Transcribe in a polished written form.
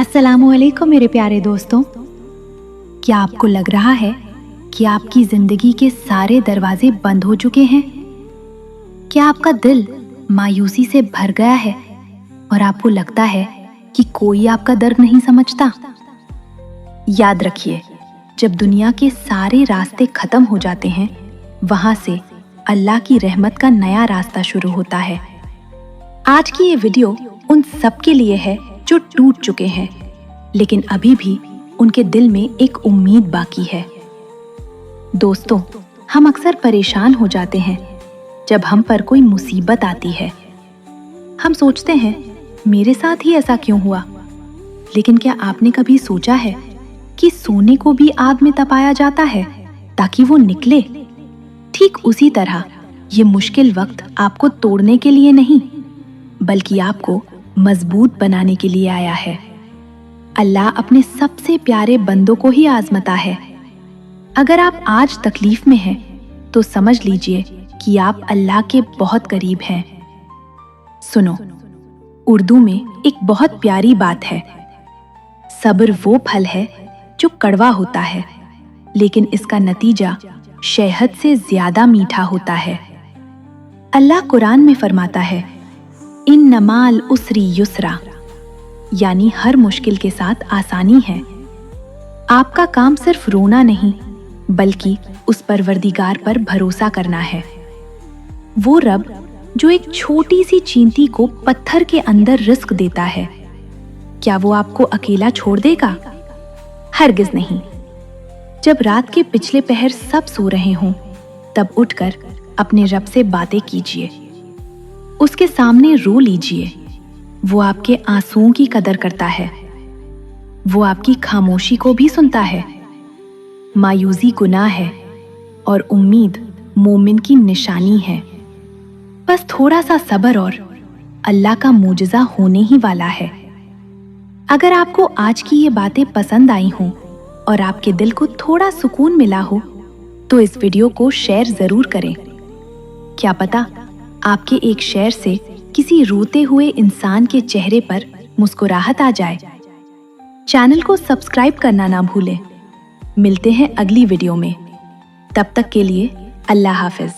अस्सलामुअलैकुम मेरे प्यारे दोस्तों। क्या आपको लग रहा है कि आपकी जिंदगी के सारे दरवाजे बंद हो चुके हैं? क्या आपका दिल मायूसी से भर गया है और आपको लगता है कि कोई आपका दर्द नहीं समझता? याद रखिए, जब दुनिया के सारे रास्ते खत्म हो जाते हैं, वहां से अल्लाह की रहमत का नया रास्ता शुरू होता है। आज की ये वीडियो उन सब के लिए है जो टूट चुके हैं, लेकिन अभी भी उनके दिल में एक उम्मीद बाकी है। दोस्तों, हम अक्सर परेशान हो जाते हैं जब हम पर कोई मुसीबत आती है। हम सोचते हैं, मेरे साथ ही ऐसा क्यों हुआ? लेकिन क्या आपने कभी सोचा है कि सोने को भी आग में तपाया जाता है ताकि वो निकले? ठीक उसी तरह ये मुश्किल वक्त आपको तोड़ने के लिए नहीं, बल्कि आपको मजबूत बनाने के लिए आया है। अल्लाह अपने सबसे प्यारे बंदों को ही आजमाता है। अगर आप आज तकलीफ में हैं, तो समझ लीजिए कि आप अल्लाह के बहुत करीब हैं। सुनो, उर्दू में एक बहुत प्यारी बात है, सब्र वो फल है जो कड़वा होता है, लेकिन इसका नतीजा शहद से ज्यादा मीठा होता है। अल्लाह कुरान में फरमाता है, इन नमाल उसरी युसरा, यानी हर मुश्किल के साथ आसानी है। आपका काम सिर्फ रोना नहीं, बल्कि उस परवरदिगार पर भरोसा करना है। वो रब जो एक छोटी सी चींटी को पत्थर के अंदर रिस्क देता है, क्या वो आपको अकेला छोड़ देगा? हरगिज नहीं। जब रात के पिछले पहर सब सो रहे हों, तब उठकर अपने रब से बातें कीजिए, उसके सामने रो लीजिए। वो आपके आंसुओं की कदर करता है, वो आपकी खामोशी को भी सुनता है। मायूसी गुनाह है और उम्मीद मोमिन की निशानी है। बस थोड़ा सा सब्र और अल्लाह का मोजज़ा होने ही वाला है। अगर आपको आज की ये बातें पसंद आई हों और आपके दिल को थोड़ा सुकून मिला हो, तो इस वीडियो को शेयर जरूर करें। क्या पता आपके एक शेयर से किसी रोते हुए इंसान के चेहरे पर मुस्कुराहट आ जाए। चैनल को सब्सक्राइब करना ना भूलें। मिलते हैं अगली वीडियो में। तब तक के लिए अल्लाह हाफिज।